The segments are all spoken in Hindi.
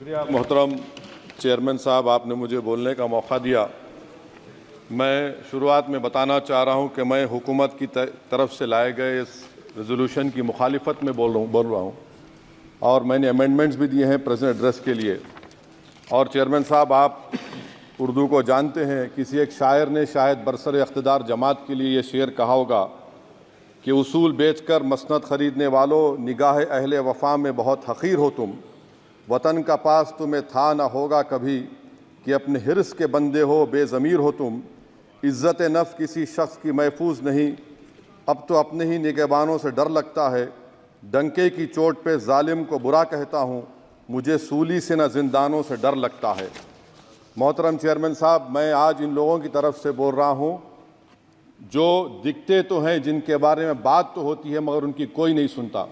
शुक्रिया मोहतरम चेयरमैन साहब, आपने मुझे बोलने का मौका दिया। मैं शुरुआत में बताना चाह रहा हूं कि मैं हुकूमत की तरफ से लाए गए इस रेजोल्यूशन की मुखालिफत में बोल रहा हूं और मैंने अमेंडमेंट्स भी दिए हैं प्रेजेंट एड्रेस के लिए। और चेयरमैन साहब, आप उर्दू को जानते हैं, किसी एक शायर ने शायद बरसर इख्तिदार जमात के लिए ये शेर कहा होगा कि उसूल बेचकर मसनद ख़रीदने वालों, निगाह अहले वफ़ा में बहुत हक़ीर हो तुम। वतन का पास तुम्हें था ना होगा कभी कि अपने हिर्स के बंदे हो, बेज़मीर हो तुम। इज़्ज़त नफ्स किसी शख्स की महफूज नहीं, अब तो अपने ही निगहबानों से डर लगता है। डंके की चोट पे जालिम को बुरा कहता हूँ, मुझे सूली से न जिंदानों से डर लगता है। मोहतरम चेयरमैन साहब, मैं आज इन लोगों की तरफ से बोल रहा हूँ जो दिखते तो हैं, जिनके बारे में बात तो होती है मगर उनकी कोई नहीं सुनता।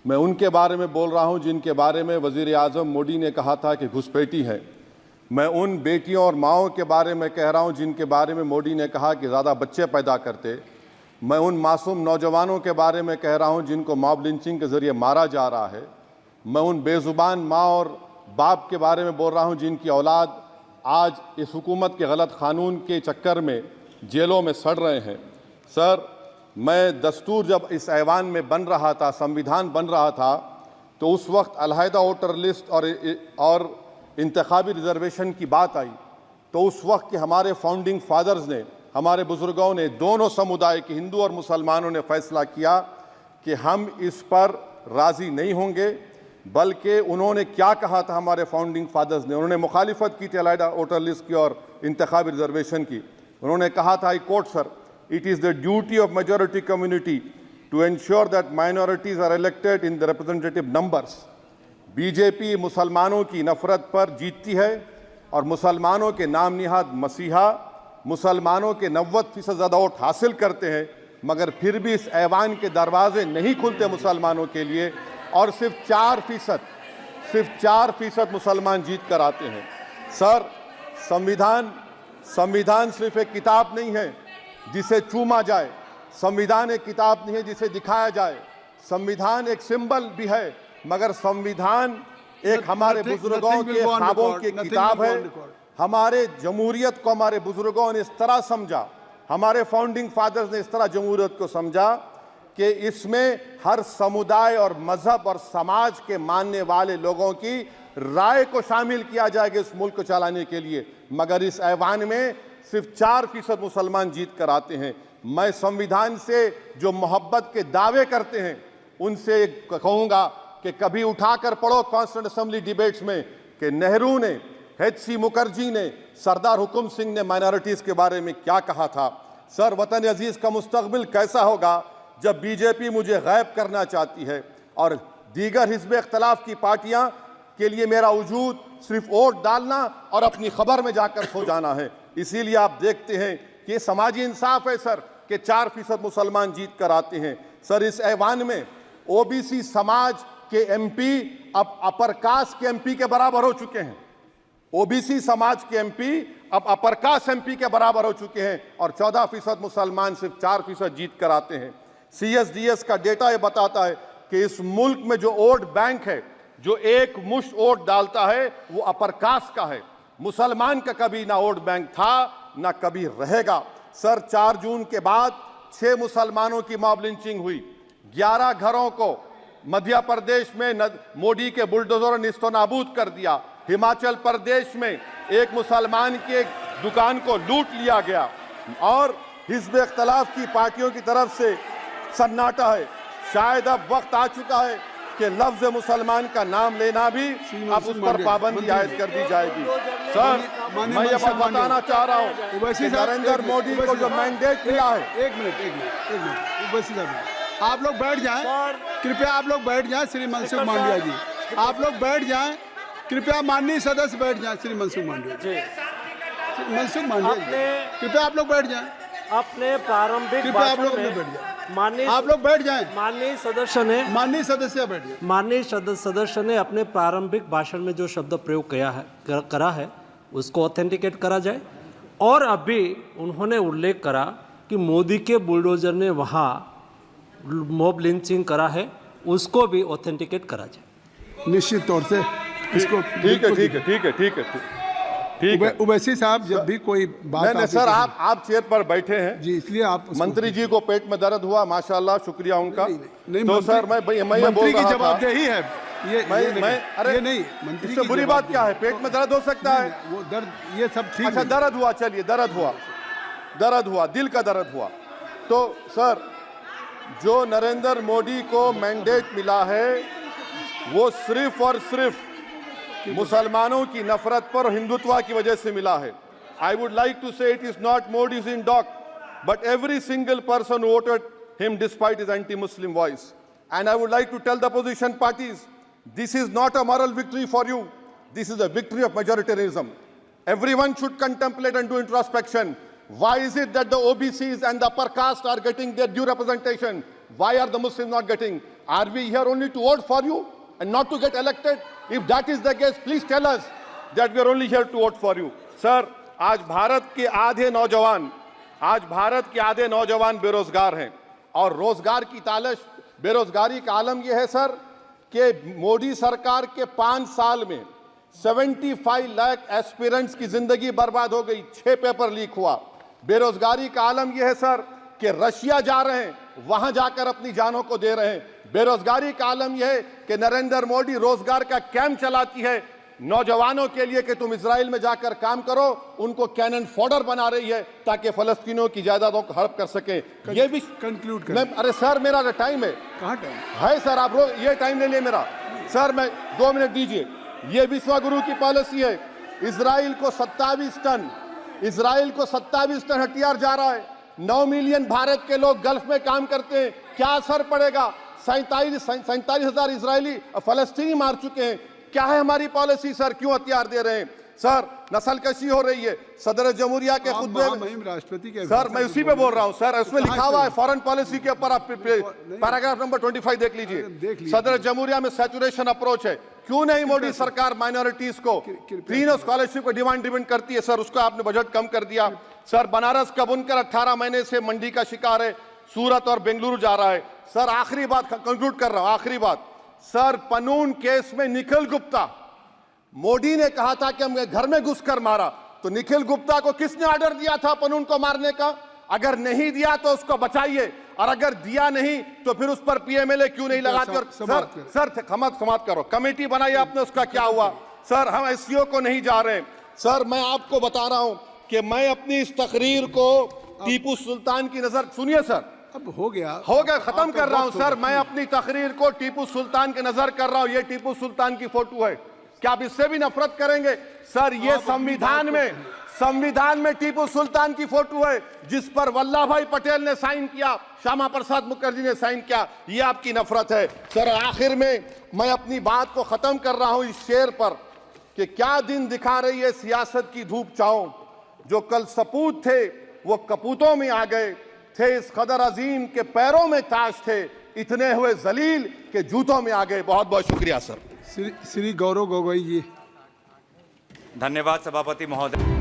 मैं उनके बारे में बोल रहा हूँ जिनके बारे में वज़ीर आज़म मोदी ने कहा था कि घुसपैठी है। मैं उन बेटियों और माओं के बारे में कह रहा हूँ जिनके बारे में मोदी ने कहा कि ज़्यादा बच्चे पैदा करते। मैं उन मासूम नौजवानों के बारे में कह रहा हूँ जिनको मॉब लिंचिंग के ज़रिए मारा जा रहा है। मैं उन बेज़ुबान माँ और बाप के बारे में बोल रहा हूँ जिनकी औलाद आज इस हुकूमत के गलत क़ानून के चक्कर में जेलों में सड़ रहे हैं। सर, मैं दस्तूर जब इस ऐवान में बन रहा था, संविधान बन रहा था, तो उस वक्त अलहदा वोटर लिस्ट और इंतखाबी रिजर्वेशन की बात आई तो उस वक्त के हमारे फाउंडिंग फादर्स ने, हमारे बुजुर्गों ने, दोनों समुदाय के हिंदू और मुसलमानों ने फैसला किया कि हम इस पर राज़ी नहीं होंगे। बल्कि उन्होंने क्या कहा था हमारे फाउंडिंग फादर्स ने, उन्होंने मुखालिफत की थी अलहदा वोटर लिस्ट की और इंतखाबी रिजर्वेशन की। उन्होंने कहा था, I quote sir, it is the duty of majority community to ensure that minorities are elected in the representative numbers. BJP मुसलमानों की नफरत पर जीतती है और मुसलमानों के नाम निहाद मसीहा मुसलमानों के 90% ज़्यादा वोट हासिल करते हैं, मगर फिर भी इस ऐवान के दरवाजे नहीं खुलते मुसलमानों के लिए और सिर्फ 4% मुसलमान जीत कर आते हैं। सर, संविधान सिर्फ एक किताब नहीं है जिसे चूमा जाए, संविधान एक किताब नहीं है जिसे दिखाया जाए, संविधान एक सिंबल भी है, मगर संविधान एक हमारे बुजुर्गों के ख्वाबों की किताब है। हमारे जमहूरियत को हमारे बुजुर्गों ने इस तरह समझा, हमारे फाउंडिंग फादर्स ने इस तरह जमहूरियत को समझा कि इसमें हर समुदाय और मजहब और समाज के मानने वाले लोगों की राय को शामिल किया जाएगा इस मुल्क को चलाने के लिए। मगर इस ऐवान में सिर्फ 4% मुसलमान जीत कर आते हैं। मैं संविधान से जो मोहब्बत के दावे करते हैं उनसे कहूँगा कि कभी उठाकर पढ़ो कॉन्स्टिट्यूंट असेंबली डिबेट्स में कि नेहरू ने, H.C. मुखर्जी ने, सरदार हुकुम सिंह ने माइनॉरिटीज़ के बारे में क्या कहा था। सर, वतन अजीज़ का मुस्तकबिल कैसा होगा जब बीजेपी मुझे गायब करना चाहती है और दीगर हिज़्ब इख्तिलाफ की पार्टियां के लिए मेरा वजूद सिर्फ वोट डालना और अपनी खबर में जाकर सो जाना है। इसीलिए आप देखते हैं कि ये समाजी इंसाफ है सर कि 4% मुसलमान जीत कर आते हैं। सर, इस ऐवान में ओबीसी समाज के एमपी अब अपर कास्ट के एमपी के बराबर हो चुके हैं। ओबीसी समाज के एमपी अब अपर कास्ट एमपी के बराबर हो चुके हैं और 14% मुसलमान सिर्फ 4% जीत कर आते हैं। CSDS का डेटा ये बताता है कि इस मुल्क में जो वोट बैंक है, जो एक मुश्त वोट डालता है, वो अपर कास्ट का है। मुसलमान का कभी ना वोट बैंक था ना कभी रहेगा। सर, 4 जून के बाद 6 मुसलमानों की मॉब लिंचिंग हुई, 11 घरों को मध्य प्रदेश में मोदी के बुलडोजर ने निस्तो नाबूद कर दिया। हिमाचल प्रदेश में एक मुसलमान की एक दुकान को लूट लिया गया और हिज़्ब इख्तिलाफ की पार्टियों की तरफ से सन्नाटा है। शायद अब वक्त आ चुका है कि लफ्ज़ मुसलमान का नाम लेना भी अब उस पर पाबंदी आयद कर दी जाएगी। सर, मैं ये बात बताना चाह रहा हूँ कि नरेंद्र मोदी को जो मैंडेट मिला है। एक मिनट, आप लोग बैठ जाएं, कृपया आप लोग बैठ जाएं। श्री मनसुख मांडविया जी, आप लोग बैठ जाएं, कृपया माननीय सदस्य बैठ जाएं। श्री मनसुख मांडविया जी, कृपया आप लोग बैठ जाएं। अपने प्रारंभिक कृपया आप लोग बैठ जाएं। आप लोग बैठ जाएं। माननीय सदस्य ने अपने प्रारंभिक भाषण में जो शब्द प्रयोग करा है उसको ऑथेंटिकेट करा जाए। और अभी उन्होंने उल्लेख करा कि मोदी के बुलडोजर ने वहाँ मॉब लिंचिंग करा है, उसको भी ऑथेंटिकेट करा जाए। निश्चित तौर से इसको ठीक है ठीक है ठीक है ठीक है ठीक है। उवैसी साहब, जब भी कोई बात नहीं सर, आप चेयर पर बैठे हैं जी, इसलिए आप मंत्री जी को पेट में दर्द हुआ, माशाल्लाह, शुक्रिया उनका। नहीं, तो सर मैं ये बोल मंत्री की रहा था, जवाबदेही है ये अरे ये नहीं, मंत्री इससे की बुरी बात क्या है? पेट में दर्द हो सकता है, वो दर्द ये सब ठीक अच्छा नहीं। दर्द हुआ, चलिए दर्द हुआ, दिल का दर्द हुआ। तो सर, जो नरेंद्र मोदी को मैंडेट मिला है वो सिर्फ और सिर्फ मुसलमानों की नफरत पर हिंदुत्व की वजह से मिला है। I would like to say it is not Modi's in dock, but every single person voted him despite his anti Muslim voice. And I would like to tell the opposition parties, this is not a moral victory for you, this is a victory of majoritarianism. Everyone should contemplate and do introspection. Why is it that the OBCs and the upper caste are getting their due representation? Why are the Muslims not getting? Are we here only to vote for you and not to get elected? If that is the case, please tell us that we are only here to vote for you. Sir, आज भारत के आधे नौजवान बेरोजगार हैं और रोजगार की तालाश, बेरोजगारी का आलम यह है सर कि मोदी सरकार के 5 साल में 75 लाख एस्पिरेंट्स की जिंदगी बर्बाद हो गई, 6 पेपर लीक हुआ। बेरोजगारी का आलम यह है सर कि रशिया जा रहे हैं, वहां जाकर अपनी जानों को दे रहे हैं। बेरोजगारी का आलम यह है कि नरेंद्र मोदी रोजगार का कैंप चलाती है नौजवानों के लिए कि तुम इजराइल में जाकर काम करो, उनको कैनन फॉडर बना रही है ताकि फलस्तीनियों की जायदादों को हड़प कर सके। ये भी कंक्लूड कर। अरे सर, मेरा टाइम है। कहाँ टाइम है सर? आप लोग ये टाइम ले लिए मेरा। सर मैं 2 मिनट दीजिए। ये विश्वगुरु की पॉलिसी है। इजराइल को 27 टन हथियार जा रहा है। 9 मिलियन भारत के लोग गल्फ में काम करते हैं, क्या असर पड़ेगा? 47,000 इजरायली फलस्तीनी मार चुके हैं। क्या है हमारी पॉलिसी सर? क्यों हथियार दे रहे हैं सर? नस्लकशी हो रही है। सदर जमहूरिया के खुतबे में राष्ट्रपति के सर, मैं उसी पे बोल रहा हूं सर, उसमें लिखा हुआ है फॉरेन पॉलिसी के ऊपर, आप पैराग्राफ नंबर 25 देख लीजिए। सदर जमहूरिया में सैचुरेशन अप्रोच है। क्यों नहीं मोदी सरकार माइनॉरिटीज को तीनों स्कॉलरशिप को डिमांड करती है सर? उसको आपने बजट कम कर दिया। सर बनारस का बुनकर 18 महीने से मंडी का शिकार है, सूरत और बेंगलुरु जा रहा है। सर आखिरी बात कंक्लूड कर रहा हूं, आखिरी बात सर, पनून केस में निखिल गुप्ता, मोदी ने कहा था कि हम घर में घुसकर मारा, तो निखिल गुप्ता को किसने ऑर्डर दिया था पनून को मारने का? अगर नहीं दिया तो उसको बचाइए, और अगर दिया नहीं तो फिर उस पर पीएमएलए क्यों नहीं लगाकर? सर समाप्त करो। कमेटी बनाई आपने, उसका क्या हुआ? सर हम एससीओ को नहीं जा रहे। सर मैं आपको बता रहा हूं कि मैं अपनी इस तकरीर को टीपू सुल्तान की नजर, सुनिए सर, अब हो गया खत्म कर रहा हूं सर। मैं अपनी तकरीर को टीपू सुल्तान के नजर कर रहा हूं। ये टीपू सुल्तान की फोटो है, क्या आप इससे भी नफरत करेंगे? सर ये संविधान में टीपू सुल्तान की फोटो है जिस पर वल्लभ भाई पटेल ने साइन किया, श्यामा प्रसाद मुखर्जी ने साइन किया। ये आपकी नफरत है सर। आखिर में मैं अपनी बात को खत्म कर रहा हूं इस शेर पर कि क्या दिन दिखा रही है सियासत की धूप छांव, जो कल सपूत थे वो कपूतों में आ गए, थे इस कदर अजीम के पैरों में ताज थे, इतने हुए जलील के जूतों में आ गए। बहुत बहुत शुक्रिया सर। श्री गौरव गोगोई जी। धन्यवाद सभापति महोदय।